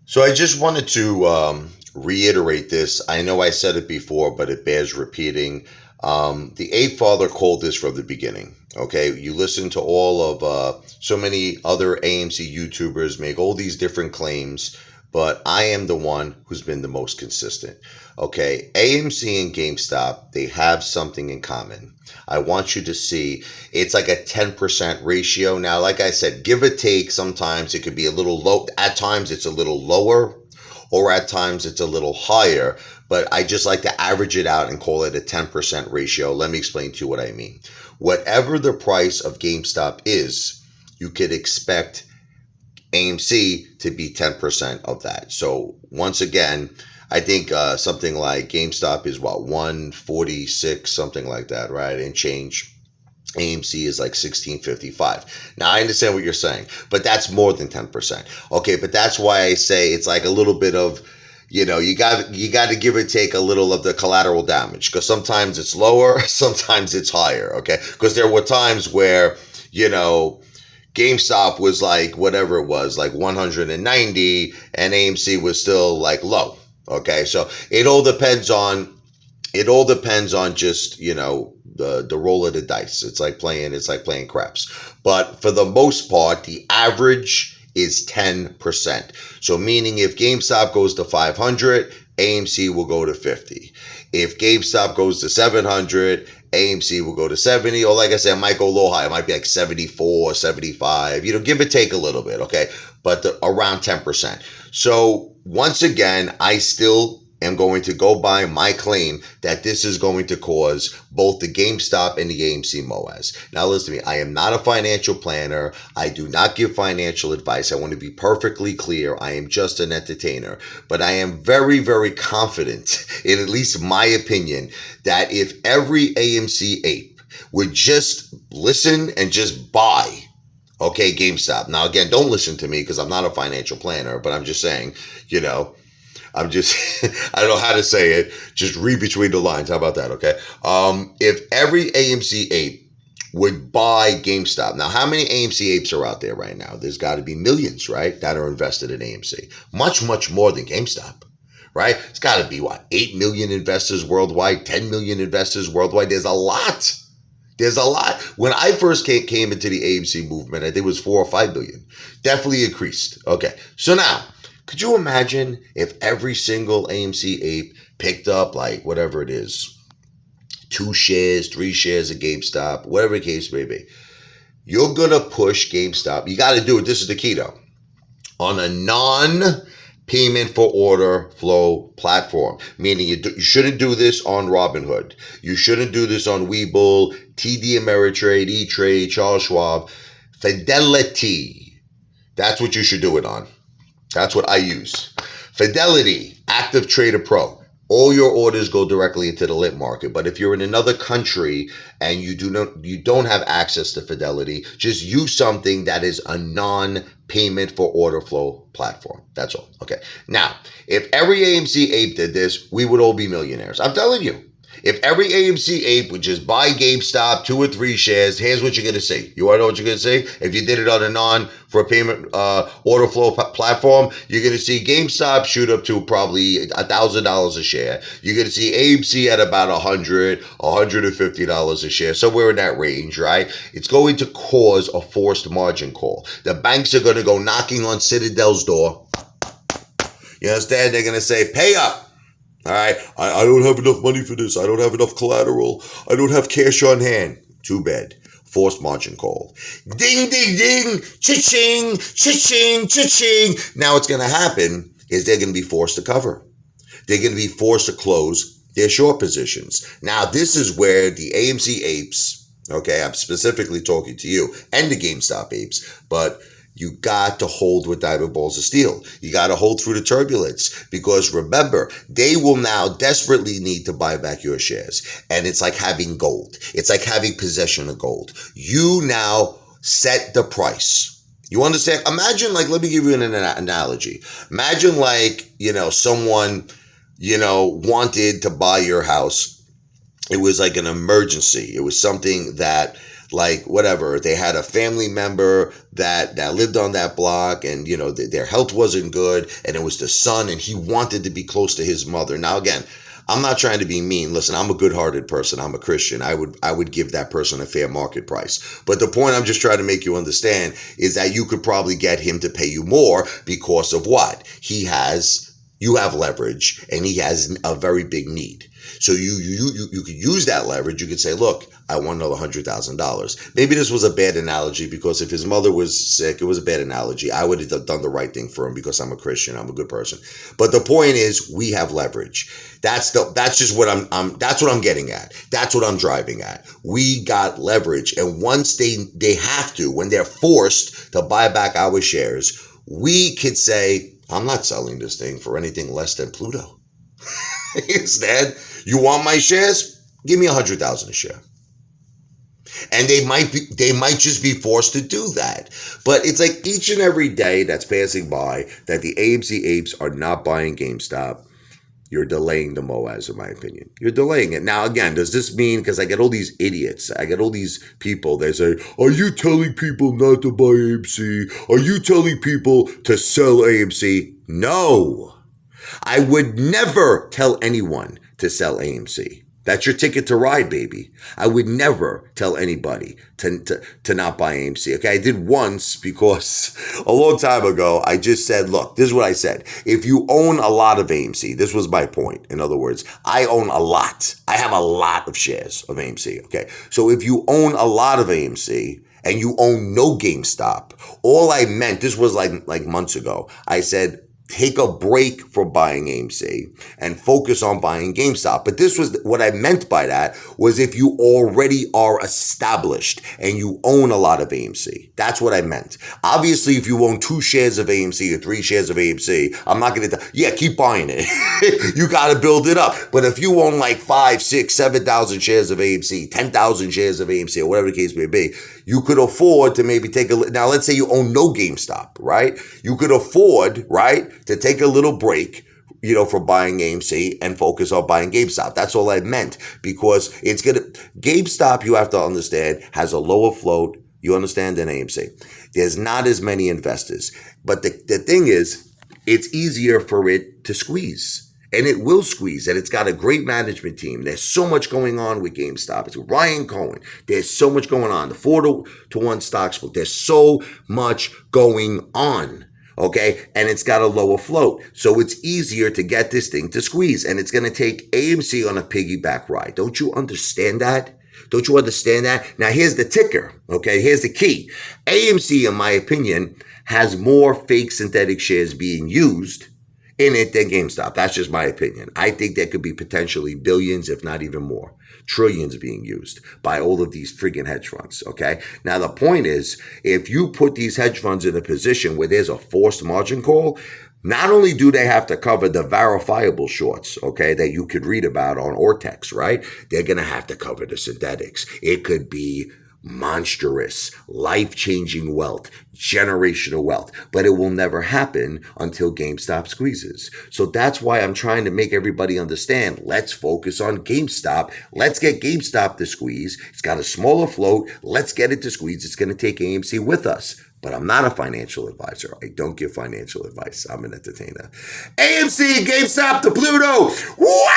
So I just wanted to reiterate this. I know I said it before, but it bears repeating. The Apefather called this from the beginning. Okay, you listen to all of so many other AMC YouTubers make all these different claims, but I am the one who's been the most consistent. Okay, AMC and GameStop, they have something in common. I want you to see it's like a 10% ratio. Now, like I said, give or take, sometimes it could be a little low. At times it's a little lower, or at times it's a little higher. But I just like to average it out and call it a 10% ratio. Let me explain to you what I mean. Whatever the price of GameStop is, you could expect AMC to be 10% of that. So once again, I think something like GameStop is what, 146, something like that, right? And change. AMC is like 1655. Now I understand what you're saying, but that's more than 10%. Okay, but that's why I say it's like a little bit of, you got to give or take a little of the collateral damage, because sometimes it's lower, sometimes it's higher. Okay, because there were times where GameStop was like whatever it was, like 190, and AMC was still like low. Okay, so it all depends on just the roll of the dice. It's like playing craps. But for the most part, the average is 10%. So meaning if GameStop goes to 500, AMC will go to 50. If GameStop goes to 700, AMC will go to 70, or like I said, it might go a little higher. It might be like 74, 75, give or take a little bit, okay? But around 10%. So once again, I still am going to go by my claim that this is going to cause both the GameStop and the AMC MOASS. Now listen to me, I am not a financial planner. I do not give financial advice. I want to be perfectly clear. I am just an entertainer. But I am very, very confident, in at least my opinion, that if every AMC ape would just listen and just buy, okay, GameStop. Now again, don't listen to me because I'm not a financial planner, but I'm just saying, I'm just, I don't know how to say it. Just read between the lines. How about that? Okay. If every AMC ape would buy GameStop. Now, how many AMC apes are out there right now? There's got to be millions, right? That are invested in AMC. Much, much more than GameStop, right? It's got to be 8 million investors worldwide, 10 million investors worldwide. There's a lot. There's a lot. When I first came into the AMC movement, I think it was 4 or 5 billion. Definitely increased. Okay. So now, could you imagine if every single AMC ape picked up like whatever it is, 2 shares, 3 shares of GameStop, whatever the case may be? You're going to push GameStop. You got to do it. This is the key though. On a non-payment for order flow platform, meaning you shouldn't do this on Robinhood. You shouldn't do this on Webull, TD Ameritrade, E-Trade, Charles Schwab. Fidelity. That's what you should do it on. That's what I use. Fidelity, Active Trader Pro. All your orders go directly into the lit market. But if you're in another country and you don't have access to Fidelity, just use something that is a non-payment for order flow platform. That's all. Okay. Now, if every AMC ape did this, we would all be millionaires. I'm telling you. If every AMC ape would just buy GameStop, 2 or 3 shares, here's what you're going to see. You want to know what you're going to see? If you did it on a non-for-payment order flow platform, you're going to see GameStop shoot up to probably $1,000 a share. You're going to see AMC at about $100, $150 a share, somewhere in that range, right? It's going to cause a forced margin call. The banks are going to go knocking on Citadel's door. You understand? They're going to say, pay up. All right, I don't have enough money for this. I don't have enough collateral. I don't have cash on hand. Too bad. Forced margin call. Ding, ding, ding. Cha-ching, cha-ching, cha-ching. Now what's going to happen is they're going to be forced to cover. They're going to be forced to close their short positions. Now this is where the AMC apes, okay, I'm specifically talking to you, and the GameStop apes, but you got to hold with diamond balls of steel. You got to hold through the turbulence, because remember, they will now desperately need to buy back your shares. And it's like having gold. It's like having possession of gold. You now set the price. You understand? Imagine, like, let me give you an analogy. Imagine like, someone, wanted to buy your house. It was like an emergency. It was something that, like whatever, they had a family member that lived on that block, and their health wasn't good, and it was the son, and he wanted to be close to his mother. Now again, I'm not trying to be mean. Listen, I'm a good-hearted person. I'm a Christian. I would give that person a fair market price. But the point I'm just trying to make you understand is that you could probably get him to pay you more because of what? You have leverage, and he has a very big need. So you could use that leverage. You could say, look, I want another $100,000. Maybe this was a bad analogy, because if his mother was sick, it was a bad analogy. I would have done the right thing for him because I'm a Christian. I'm a good person. But the point is, we have leverage. That's just what that's what I'm getting at. That's what I'm driving at. We got leverage. And once they have to, when they're forced to buy back our shares, we could say, I'm not selling this thing for anything less than Pluto. Instead, you want my shares? Give me $100,000 a share. And they might just be forced to do that. But it's like each and every day that's passing by that the AMC apes are not buying GameStop, you're delaying the MOASS, in my opinion. You're delaying it. Now, again, does this mean, because I get all these idiots, I get all these people, they say, are you telling people not to buy AMC? Are you telling people to sell AMC? No. I would never tell anyone to sell AMC. That's your ticket to ride, baby. I would never tell anybody to not buy AMC. Okay, I did once because a long time ago, I just said, look, this is what I said. If you own a lot of AMC, this was my point. In other words, I own a lot. I have a lot of shares of AMC. Okay, so if you own a lot of AMC and you own no GameStop, all I meant, this was like months ago, I said, take a break from buying AMC and focus on buying GameStop. But this was what I meant by that, was if you already are established and you own a lot of AMC. That's what I meant. Obviously, if you own 2 shares of AMC or 3 shares of AMC, I'm not going to, keep buying it. You got to build it up. But if you own like 5, 6, 7,000 shares of AMC, 10,000 shares of AMC, or whatever the case may be, you could afford to maybe now let's say you own no GameStop, right? You could afford, right, to take a little break, from buying AMC and focus on buying GameStop. That's all I meant, because GameStop, you have to understand, has a lower float, you understand, than AMC. There's not as many investors. But the thing is, it's easier for it to squeeze. And it will squeeze, and it's got a great management team. There's so much going on with GameStop. It's Ryan Cohen. There's so much going on. The 4-to-1 stock split. There's so much going on. Okay, and it's got a lower float. So it's easier to get this thing to squeeze. And it's going to take AMC on a piggyback ride. Don't you understand that? Don't you understand that? Now, here's the ticker. Okay, here's the key. AMC, in my opinion, has more fake synthetic shares being used in it than GameStop. That's just my opinion. I think there could be potentially billions, if not even more, trillions being used by all of these friggin' hedge funds, okay? Now, the point is, if you put these hedge funds in a position where there's a forced margin call, not only do they have to cover the verifiable shorts, okay, that you could read about on Ortex, right? They're going to have to cover the synthetics. It could be monstrous, life-changing wealth, generational wealth, but it will never happen until GameStop squeezes. So that's why I'm trying to make everybody understand, let's focus on GameStop. Let's get GameStop to squeeze. It's got a smaller float. Let's get it to squeeze. It's going to take AMC with us. But I'm not a financial advisor. I don't give financial advice. I'm an entertainer. AMC, GameStop to Pluto. What?